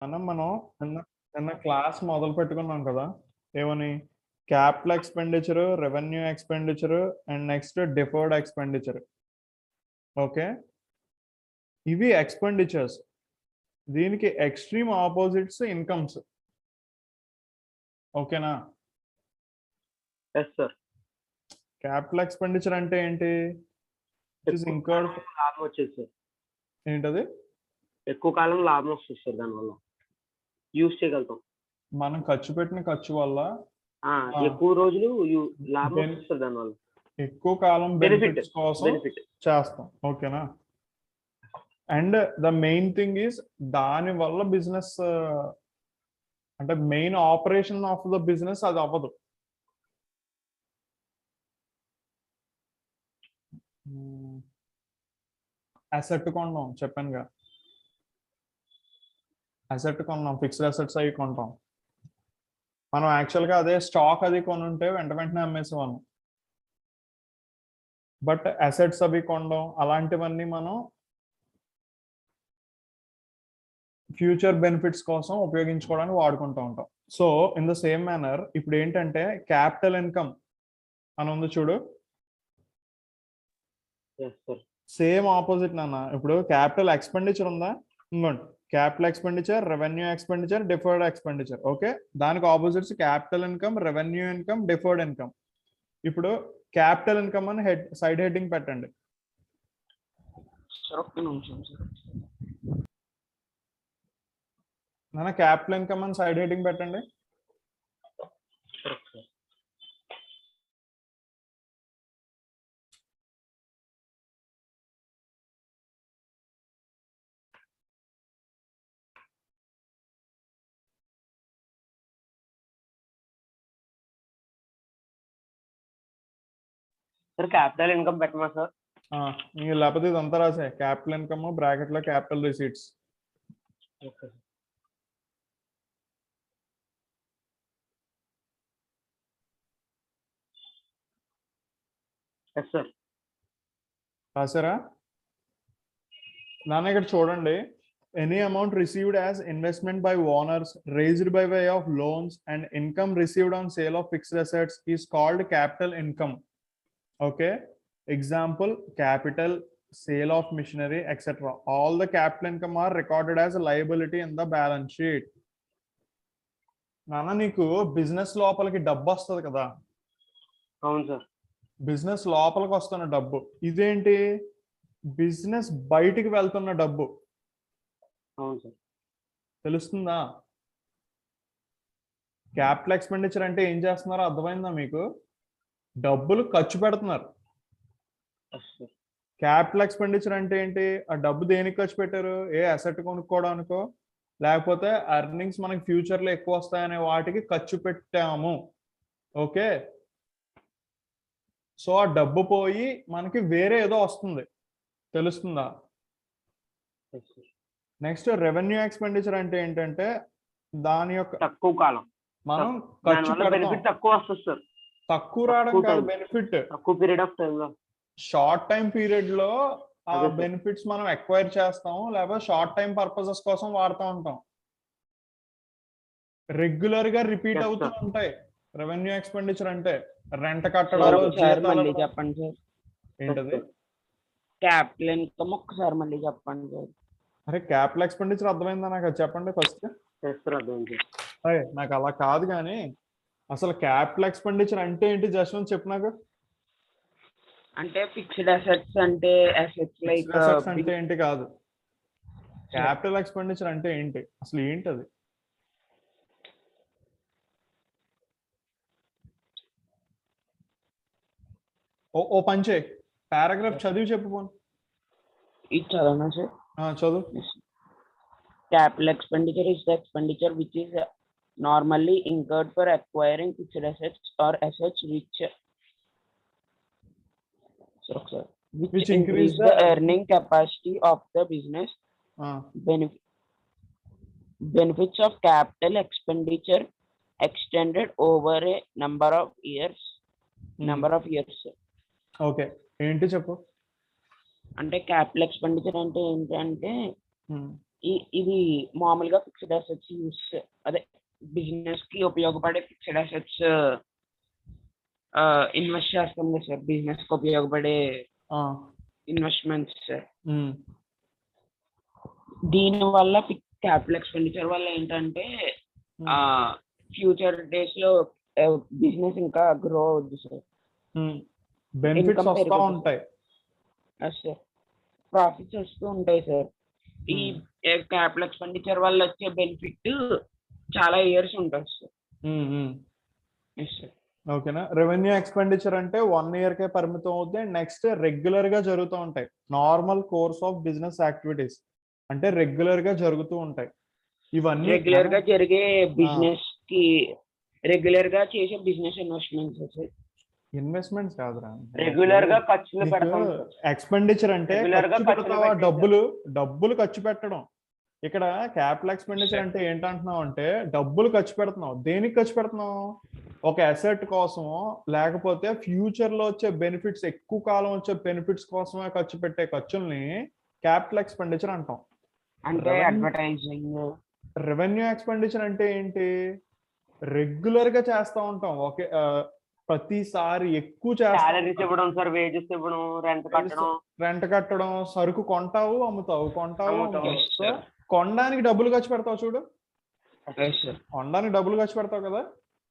మనం నిన్న నిన్న క్లాస్ మొదలు పెట్టుకున్నాం కదా. ఏమని? Capital expenditure, revenue expenditure and next deferred expenditure. Okay, ఇవి ఎక్స్పెండిచర్స్. దీనికి ఎక్స్ట్రీమ్ ఆపోజిట్స్ ఇన్కమ్స్. ఓకేనా? Yes sir. క్యాపిటల్ ఎక్స్పెండిచర్ అంటే ఏంటి? లాభం వచ్చేది సార్. ఏంటది? ఎక్కువ కాలం లాభం వస్తుంది సార్, దానివల్ల యూజ్ చేయగలుగుతాం. మనం ఖర్చు పెట్టిన ఖర్చు వల్ల ఎక్కువ రోజులు లాభం వస్తుంది సార్, దానివల్ల ఎక్కువ కాలం బెనిఫిట్స్ కోసం చేస్తాం. ఓకేనా? And the main thing is దాని వల్ల బిజినెస్ అంటే main operation of the business అది అవ్వదు. అసెట్ కొన్నాం, చెప్పానుగా. అసెట్ కొన్నాం, ఫిక్స్డ్ అసెట్స్ అవి కొంటాం. మనం యాక్చువల్గా అదే స్టాక్ అది కొని ఉంటే వెంటనే అమ్మేసేవాళ్ళం. బట్ అసెట్స్ అవి కొనడం అలాంటివన్నీ మనం ఫ్యూచర్ బెనిఫిట్స్ కోసం ఉపయోగించుకోవడానికి వాడుకుంటూ ఉంటాం. So in the same manner ఇప్పుడు ఏంటంటే క్యాపిటల్ ఇన్కమ్ అని ఉంది చూడు, సేమ్ ఆపోజిట్ నాన్న. ఇప్పుడు క్యాపిటల్ ఎక్స్పెండిచర్ ఉందా? ఇంకోండి, capital expenditure, revenue expenditure, deferred expenditure. Okay, దానికి opposites capital income, revenue income, deferred income. ఇప్పుడు క్యాపిటల్ ఇన్కమ్ అని సైడ్ హెడ్డింగ్ పెట్టండి. నాన్న క్యాపిటల్ ఇన్కమ్ అని సైడ్ హెడ్డింగ్ పెట్టండి. సార్ క్యాపిటల్ ఇన్కమ్ పెట్టమా సార్? లేకపోతే ఇదంతా రాసే క్యాపిటల్ ఇన్కమ్ బ్రాకెట్ లో క్యాపిటల్ రిసీట్స్. రాసారా నాన్న? ఇక్కడ చూడండి, any amount received as investment by owners raised by way of loans and income received on sale of fixed assets is called capital income. Okay, example capital, sale of machinery, etc. All the capital income are recorded as a liability in the balance sheet. నాన్న నీకు business లోపలికి డబ్బు వస్తుంది కదా. అవును sir. Business లోపలికి వస్తున్న డబ్బు. ఇదేంటి? బిజినెస్ బయటికి వెళ్తున్న డబ్బు. అవును సార్. తెలుస్తుందా? క్యాపిటల్ ఎక్స్పెండిచర్ అంటే ఏం చేస్తున్నారో అర్థమైందా మీకు? డబ్బులు ఖర్చు పెడుతున్నారు. క్యాపిటల్ ఎక్స్పెండిచర్ అంటే ఏంటి? ఆ డబ్బు దేనికి ఖర్చు పెట్టారు? ఏ అసెట్ కొనుక్కోవడానికో లేకపోతే ఎర్నింగ్స్ మనకి ఫ్యూచర్ లో ఎక్కువ వస్తాయనే వాటికి ఖర్చు పెట్టాము. ఓకే, సో ఆ డబ్బు పోయి మనకి వేరే ఏదో వస్తుంది. తెలుస్తుందా? నెక్స్ట్ రెవెన్యూ ఎక్స్పెండిచర్ అంటే ఏంటంటే దాని యొక్క తక్కువ కాలం మనం ఖర్చు పెడతాం. తక్కువ వస్తుంది సార్. తక్కువ రావడం కాదు, బెనిఫిట్ తక్కువ పీరియడ్ ఆఫ్ టైం లో, షార్ట్ టైం పీరియడ్ లో ఆ బెనిఫిట్స్ మనం ఎక్వైర్ చేస్తాం, లేకపోతే షార్ట్ టైం పర్పసెస్ కోసం వాడుతూ ఉంటాం. రెగ్యులర్ గా రిపీట్ అవుతూ ఉంటాయి. రెవెన్యూ ఎక్స్పెండిచర్ అంటే రెంట్ కట్టడాలు, జీతాలు. చెప్పండి సార్. ఏంటది? క్యాపిటల్ ఇన్కమ్ ఒక్కసారి మళ్ళీ చెప్పండి సార్. అరే క్యాపిటల్ ఎక్స్పెండిచర్ అర్థమైందా నాకు? అది చెప్పండి ఫస్ట్. అరే నాకు అలా కాదు కానీ అసలు క్యాపిటల్ ఎక్స్పెండిచర్ అంటే ఏంటి జస్ట్ చెప్పు నాకు. అంటే ఫిక్స్డ్ అసెట్స్ అంటే అసెట్స్ లైక్ అసెట్స్ అంటే ఏంటి కాదు. క్యాపిటల్ ఎక్స్పెండిచర్ అంటే ఏంటి అసలు? ఏంటి అది? ఓ పంచే పారాగ్రాఫ్ చదివి చెప్పు పోను. ఇది చదవనా సార్? చదువు. Capital expenditure is the expenditure which is normally incurred for acquiring fixed assets or assets which increase the earning capacity of the business. Benefits of capital expenditure extended over a number of years. Okay, ఏంటి చెప్పు. అంటే capital expenditure అంటే ఏంటంటే ఇది మామూలుగా fixed assets use అదే business కి ఉపయోగపడే ఫిక్స్డ్ అసెట్స్ ఇన్వెస్ట్ చేస్తాం కదా సార్, బిజినెస్ కి ఉపయోగపడే ఇన్వెస్ట్మెంట్స్ సార్. దీని వల్ల క్యాపిటల్ ఎక్స్పెండిచర్ వల్ల ఏంటంటే ఫ్యూచర్ డేస్ లో బిజినెస్ ఇంకా గ్రో అవుద్ది సార్, బెనిఫిట్స్ Income వస్తూ పెరుగుతుంది. ఉంటాయి. సార్ ప్రాఫిట్స్ వస్తూ ఉంటాయి సార్. ఈ క్యాపిటల్ ఎక్స్పెండిచర్ వల్ల వచ్చే బెనిఫిట్ చాలా ఇయర్స్ ఉంటుంది సార్. Yes sir. ఓకేనా. రెవెన్యూ ఎక్స్పెండిచర్ అంటే 1 year కే పరిమితం అవుతుంది. నెక్స్ట్ రెగ్యులర్ గా జరుగుతూ ఉంటాయి. Normal course of business activities అంటే రెగ్యులర్ గా జరుగుతూ ఉంటాయి. ఇవన్నీ రెగ్యులర్ గా జరిగే బిజినెస్ కి రెగ్యులర్ గా చేసే బిజినెస్ ఇన్వెస్ట్మెంట్స్ సార్. ఇన్వెస్ట్మెంట్స్ కాదురా, రెగ్యులర్ గా ఖర్చులు పెడతాం సార్. ఎక్స్పెండిచర్ అంటే Regular గా ఖర్చు ఖర్చులు పెడతావా, పెట్టేది. డబ్బులు ఖర్చు పెట్టడం. ఇక్కడ క్యాపిటల్ ఎక్స్పెండిచర్ అంటే ఏంటంటున్నావు అంటే డబ్బులు ఖర్చు పెడుతున్నావు. దేనికి ఖర్చు పెడుతున్నావు? ఒక అసెట్ కోసమో లేకపోతే ఫ్యూచర్ లో వచ్చే బెనిఫిట్స్, ఎక్కువ కాలం వచ్చే బెనిఫిట్స్ కోసమే ఖర్చు పెట్టే ఖర్చుల్ని క్యాపిటల్ ఎక్స్పెండిచర్ అంటాం. అంటే Revenue- అడ్వర్టైజింగ్. రెవెన్యూ ఎక్స్పెండిచర్ అంటే ఏంటి? రెగ్యులర్ గా చేస్తా ఉంటాం. ఓకే, ప్రతిసారి ఎక్కువ సాలరీస్ చేస్తా, ఇవ్వడం సార్, వేజెస్ ఇవ్వడం, రెంట్ కట్టడం. రెంట్ కట్టడం, సరుకు కొంటావు అమ్ముతావు, కొంటావు అమ్ముతావు. అమ్ముతావు. సో కొనడానికి డబ్బులు ఖర్చు పెడతావు చూడు, సార్. కొనడానికి డబ్బులు ఖర్చు పెడతావు కదా.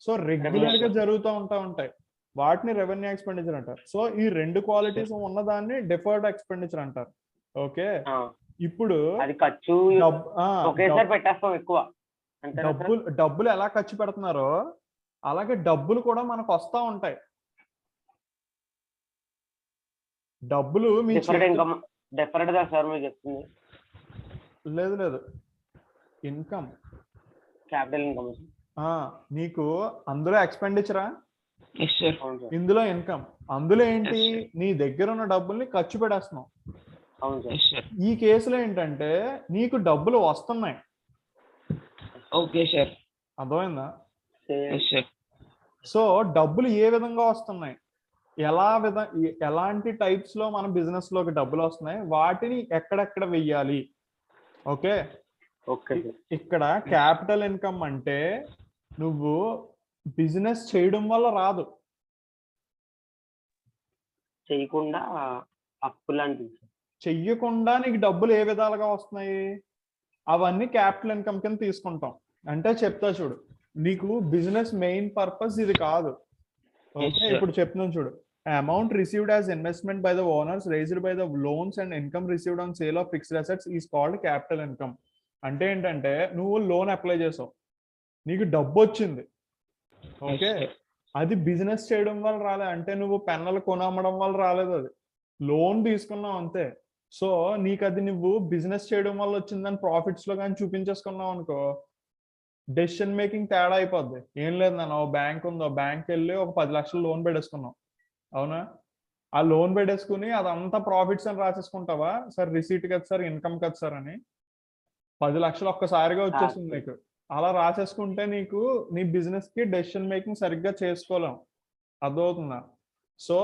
సో రెగ్యులర్ గా జరుగుతూ ఉంటాయి. వాటిని రెవెన్యూ ఎక్స్పెండిచర్ అంటారు. సో ఈ 2 క్వాలిటీస్ ఉన్నదాన్ని డిఫర్డ్ ఎక్స్పెండిచర్ అంటారు. ఓకే, ఆ, ఇప్పుడు అది ఖర్చు ఒకేసారి పెట్టేస్తాం ఎక్కువ. అంతే డబ్బులు ఎలా ఖర్చు పెడుతున్నారో అలాగే డబ్బులు కూడా మనకు వస్తా ఉంటాయి. డబ్బులు మీ డిఫరెంట్ ఇన్కమ్, డిఫరెంట్ గా సార్ మీరు చెప్తుంది. లేదు ఇన్కమ్, క్యాపిటల్ ఇన్కమ్. నీకు అందులో ఎక్స్పెండిచరా, ఎస్ సార్. అవును సార్. ఇందులో ఇన్కమ్. అందులో ఏంటి? Yes, sir. నీ దగ్గర ఉన్న డబ్బుల్ని ఖర్చు పెడేస్తున్నావు. అవును సార్. Yes sir. ఈ కేసులో ఏంటంటే నీకు డబ్బులు వస్తున్నాయి. Okay sir. అర్థమైందా? Yes sir. సో డబ్బులు ఏ విధంగా వస్తున్నాయి, ఎలాంటి టైప్స్ లో మన బిజినెస్ లోకి డబ్బులు వస్తున్నాయి, వాటిని ఎక్కడెక్కడ వెయ్యాలి. Okay, okay sir. ఇక్కడ క్యాపిటల్ ఇన్కమ్ అంటే నువ్వు బిజినెస్ చేయడం వల్ల రాదు, చేయకుండా అప్పు లాంటిది సార్. చెయ్యకుండా నీకు డబ్బులు ఏ విధాలుగా వస్తున్నాయి, అవన్నీ క్యాపిటల్ ఇన్కమ్ కింద తీసుకుంటాం. అంటే చెప్తా చూడు, నీకు బిజినెస్ మెయిన్ పర్పస్ ఇది కాదు. Yes, okay, sir. ఇప్పుడు చెప్తున్నాను చూడు. Amount received as investment by the owners raised by the loans and income received on sale of fixed assets is called capital income. అంటే ఏంటంటే నువ్వు లోన్ అప్లై చేసావు, నీకు డబ్బు వచ్చింది. Okay, Yes, sir. అది బిజినెస్ చేయడం వల్ల రాలే, అంటే నువ్వు పెన్నులు కొనమ్మడం వల్ల రాలేదు, అది లోన్ తీసుకున్నావు అంతే. సో నీకు అది నువ్వు బిజినెస్ చేయడం వల్ల వచ్చిందని ప్రాఫిట్స్ లో కానీ చూపించేసుకున్నావు అనుకో, డెసిషన్ మేకింగ్ తేడా అయిపోద్ది. ఏం లేదు నాన్న, ఓ బ్యాంక్ ఉందో, బ్యాంక్ వెళ్ళి ఒక 10 లక్షలు లోన్ పెట్టేసుకున్నావు, అవునా? ఆ లోన్ పెట్టేసుకుని అదంతా ప్రాఫిట్స్ అని రాసేసుకుంటావా? సార్ రిసీట్ కదా సార్, ఇన్కమ్ కదా సార్ అని 10 లక్షలు ఒక్కసారిగా వచ్చేసింది నీకు. అలా రాసేసుకుంటే నీకు నీ బిజినెస్ కి డెసిషన్ మేకింగ్ సరిగ్గా చేసుకోలేం. అర్థమవుతుందా? సో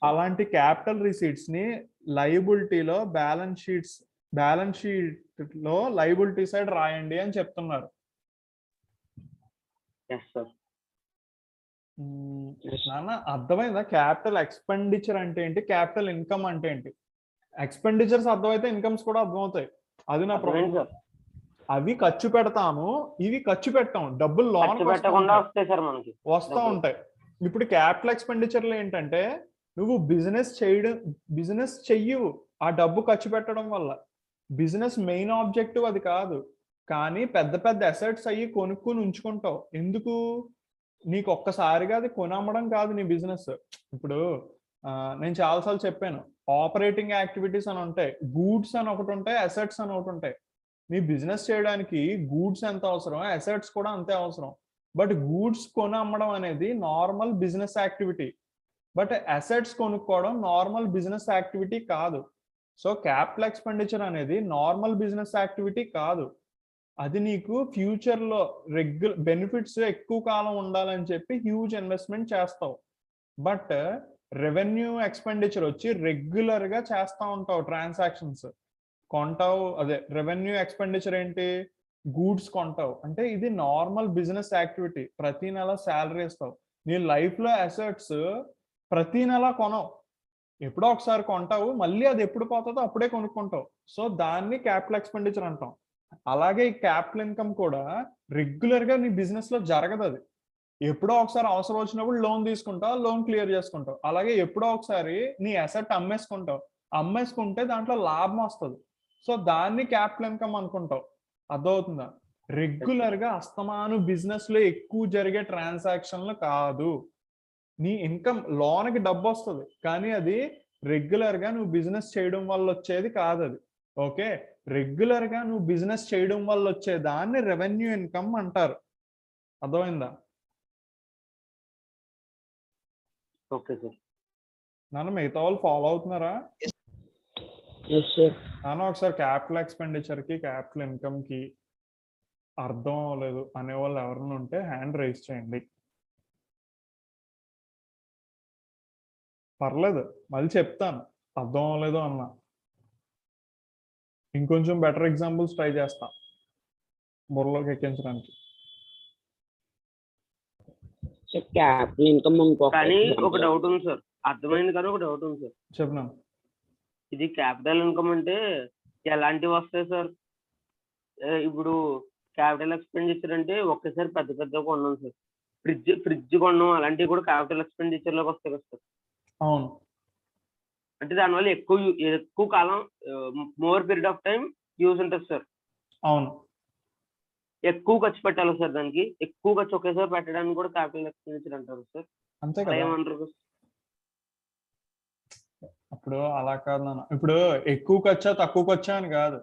అలాంటి క్యాపిటల్ రిసీట్స్ ని లయబిలిటీలో బ్యాలెన్స్ షీట్ లో లయబిలిటీ సైడ్ రాయండి అని చెప్తున్నారు. Yes sir. నాన్న అర్థమైందా? క్యాపిటల్ ఎక్స్పెండిచర్ అంటే ఏంటి, క్యాపిటల్ ఇన్కమ్ అంటే ఏంటి? ఎక్స్పెండిచర్స్ అర్థమైతే ఇన్కమ్స్ కూడా అర్థమవుతాయి. అది నా ప్రాబ్లం. సార్, అవి ఖర్చు పెడతాము, ఇవి ఖర్చు పెట్టాం. డబ్బులు ఖర్చు పెట్టకుండా వస్తాయి సార్ మనకి. వస్తూ ఉంటాయి. ఇప్పుడు క్యాపిటల్ ఎక్స్పెండిచర్ లో ఏంటంటే నువ్వు బిజినెస్ చెయ్యవు ఆ డబ్బు ఖర్చు పెట్టడం వల్ల. బిజినెస్ మెయిన్ ఆబ్జెక్టివ్ అది కాదు, కానీ పెద్ద పెద్ద అసెట్స్ అయ్యి కొనుక్కుని ఉంచుకుంటావు. ఎందుకు? నీకు ఒక్కసారిగా అది కొనమ్మడం కాదు నీ బిజినెస్. ఇప్పుడు నేను చాలాసార్లు చెప్పాను, ఆపరేటింగ్ యాక్టివిటీస్ అని ఉంటాయి, గూడ్స్ అని ఒకటి ఉంటాయి, అసెట్స్ అని ఒకటి ఉంటాయి. మీ బిజినెస్ చేయడానికి గూడ్స్ ఎంత అవసరం, అసెట్స్ కూడా అంతే అవసరం. బట్ గూడ్స్ కొని అమ్మడం అనేది normal business activity, but assets కొనుక్కోవడం నార్మల్ బిజినెస్ యాక్టివిటీ కాదు. సో క్యాపిటల్ ఎక్స్పెండిచర్ అనేది నార్మల్ బిజినెస్ యాక్టివిటీ కాదు. అది నీకు ఫ్యూచర్ లో బెనిఫిట్స్ ఎక్కువ కాలం ఉండాలని చెప్పి హ్యూజ్ ఇన్వెస్ట్మెంట్ చేస్తావు. బట్ రెవెన్యూ ఎక్స్పెండిచర్ వచ్చి రెగ్యులర్ గా చేస్తా ఉంటావు ట్రాన్సాక్షన్స్. కొంటావు, అదే రెవెన్యూ ఎక్స్పెండిచర్ ఏంటి, గూడ్స్ కొంటావు అంటే ఇది నార్మల్ బిజినెస్ యాక్టివిటీ. ప్రతి నెల శాలరీ ఇస్తావు. నీ లైఫ్ లో అసెట్స్ ప్రతి నెల కొనవు, ఎప్పుడో ఒకసారి కొంటావు, మళ్ళీ అది ఎప్పుడు పోతుందో అప్పుడే కొనుక్కుంటావు. సో దాన్ని క్యాపిటల్ ఎక్స్పెండిచర్ అంటాం. అలాగే ఈ క్యాపిటల్ ఇన్కమ్ కూడా రెగ్యులర్ గా నీ బిజినెస్ లో జరగదు. అది ఎప్పుడో ఒకసారి అవసరం వచ్చినప్పుడు లోన్ తీసుకుంటావు, లోన్ క్లియర్ చేసుకుంటావు. అలాగే ఎప్పుడో ఒకసారి నీ అసెట్ అమ్మేసుకుంటావు, అమ్మేసుకుంటే దాంట్లో లాభం వస్తుంది. సో దాన్ని క్యాపిటల్ ఇన్కమ్ అనుకుంటావు. అర్థమవుతుందా? రెగ్యులర్ గా అస్తమాను బిజినెస్ లో ఎక్కువ జరిగే ట్రాన్సాక్షన్లు కాదు. నీ ఇన్కమ్ లోన్కి డబ్బు వస్తుంది, కానీ అది రెగ్యులర్ గా నువ్వు బిజినెస్ చేయడం వల్ల వచ్చేది కాదు. అది ఓకే, రెగ్యులర్ గా నువ్వు బిజినెస్ చేయడం వల్ల వచ్చే దాన్ని రెవెన్యూ ఇన్కమ్ అంటారు. అర్థమైందా? Okay sir. నాన్న మిగతా వాళ్ళు ఫాలో అవుతున్నారా? నాన్న ఒకసారి క్యాపిటల్ ఎక్స్పెండిచర్ కి క్యాపిటల్ ఇన్కమ్ కి అర్థం అవ్వలేదు అనే వాళ్ళు ఎవరైనా ఉంటే హ్యాండ్ రైజ్ చేయండి. పర్లేదు, మళ్ళీ చెప్తాను అర్థం అవ్వలేదు అన్నా. ఇంకొంచెం బెటర్ ఎగ్జాంపుల్స్ ట్రై చేస్తా బుర్రలోకి ఎక్కించడానికి. క్యాపిటల్ ఇన్కమ్ కానీ ఒక డౌట్ ఉంది సార్, అర్థమైంది కానీ ఒక డౌట్ ఉంది సార్. చెప్పినా, ఇది క్యాపిటల్ ఇన్కమ్ అంటే ఎలాంటివి వస్తాయి సార్? ఇప్పుడు క్యాపిటల్ ఎక్స్పెండిచర్ అంటే ఒకేసారి పెద్ద పెద్ద కొన్నాం సార్, ఫ్రిడ్జ్ కొన్నాం, అలాంటివి కూడా క్యాపిటల్ ఎక్స్పెండిచర్ లోకి వస్తాయి కదా సార్? అవును. అంటే దానివల్ల ఎక్కువ కాలం, more period of time use ఉంటుంది సార్. అవును. ఎక్కువ ఖర్చు పెట్టాలి సార్, దానికి ఎక్కువ ఖర్చు ఒకేసారి పెట్టడానికి కూడా క్యాపిటల్ ఎక్స్పెండిచర్ అంటారు సార్. అంతే కదా. ఏమంటారు? అప్పుడు అలా కాదు నాన్న, ఇప్పుడు ఎక్కువ ఖర్చా తక్కువ ఖర్చా అని కాదు.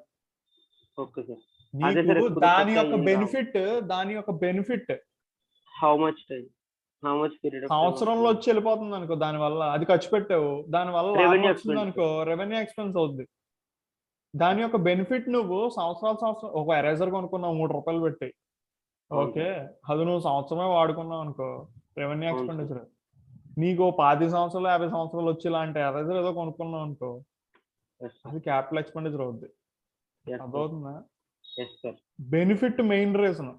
Okay sir. నీకు దాని యొక్క benefit how much time, how much period, సంవత్సరంలో వచ్చి వెళ్ళిపోతుంది అనుకో, దాని వల్ల అది ఖర్చు పెట్టావు, దాని వల్ల లాభం వచ్చింది అనుకో, రెవెన్యూ ఎక్స్పెన్స్ అవుద్ది. దాని యొక్క బెనిఫిట్ నువ్వు సంవత్సరం ఒక ఎరేజర్ కొనుక్కున్నావు 3 రూపాయలు పెట్టి, ఓకే, అది నువ్వు సంవత్సరమే వాడుకున్నావు అనుకో, రెవెన్యూ ఎక్స్పెండిచర్. నీకు 10 సంవత్సరాలు 50 సంవత్సరాలు వచ్చి ఇలాంటి ఎరేజర్ ఏదో కొనుక్కున్నావు అనుకో, అది క్యాపిటల్ ఎక్స్పెండిచర్ అవుద్ది. అర్థమవుతుందా? Benefit main reason.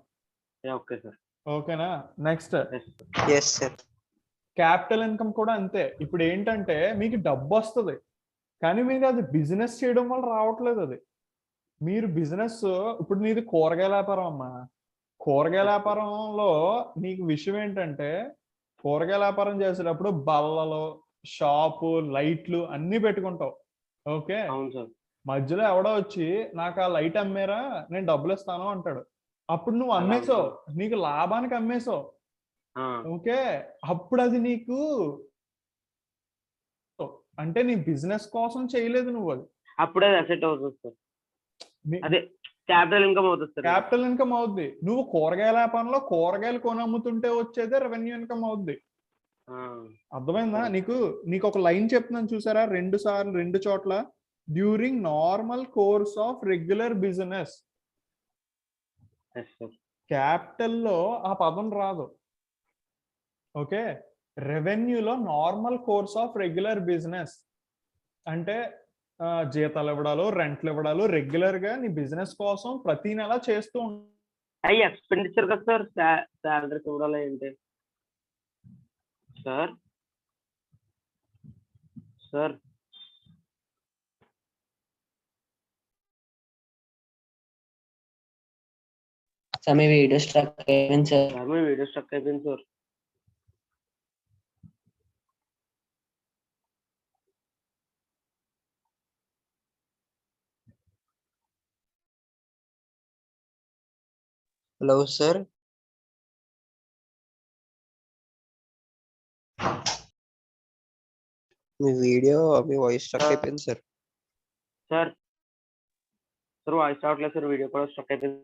Okay sir. ఓకేనా? నెక్స్ట్ సార్ క్యాపిటల్ ఇన్కమ్ కూడా అంతే. ఇప్పుడు ఏంటంటే మీకు డబ్బు వస్తుంది, కానీ మీరు అది బిజినెస్ చేయడం వల్ల రావట్లేదు. అది మీరు బిజినెస్, ఇప్పుడు నీది కూరగాయల వ్యాపారం అమ్మా, కూరగాయల వ్యాపారంలో నీకు విషయం ఏంటంటే, కూరగాయల వ్యాపారం చేసేటప్పుడు బల్లలు, షాపు, లైట్లు అన్ని పెట్టుకుంటావు. ఓకే, మధ్యలో ఎవడో వచ్చి నాకు ఆ లైట్ అమ్మేరా, నేను డబ్బులు ఇస్తాను అంటాడు. అప్పుడు నువ్వు అమ్మేసావు, నీకు లాభానికి అమ్మేసావు. ఓకే, అప్పుడు అది నీకు అంటే నీ బిజినెస్ కోసం చేయలేదు నువ్వు, అది అప్పుడే అసెట్ అవుతుంది సార్. అదే క్యాపిటల్ ఇన్కమ్ అవుతుంది సార్. క్యాపిటల్ ఇన్కమ్ అవుద్ది. నువ్వు కూరగాయల వ్యాపారంలో కూరగాయలు కొని అమ్ముతుంటే వచ్చేదే రెవెన్యూ ఇన్కమ్ అవుద్ది. అర్థమైందా? నీకు ఒక లైన్ చెప్తున్నాను చూసారా, 2 సార్లు 2 చోట్ల, during normal course of regular business. Capital లో ఆ పదం రాదు. ఓకే, రెవెన్యూలో normal course of regular business అంటే జీతాలు ఇవ్వడాలు, రెంట్లు ఇవ్వడాలు, రెగ్యులర్ గా నీ బిజినెస్ కోసం ప్రతి నెల చేస్తూ అవి ఎక్స్పెండిచర్ కదా సార్, శాలరీస్ ఇవ్వడాలు ఏంటి సార్? సార్ మీ వీడియో స్ట్రక్ అయిపోయింది సార్. మీ వీడియో స్ట్రక్ అయిపోయింది సార్. హలో సార్, మీ వాయిస్ స్ట్రక్ అయిపోయింది సార్. సార్ వాయిస్ రావట్లేదు సార్, వీడియో కూడా స్ట్రక్ అయిపోయింది.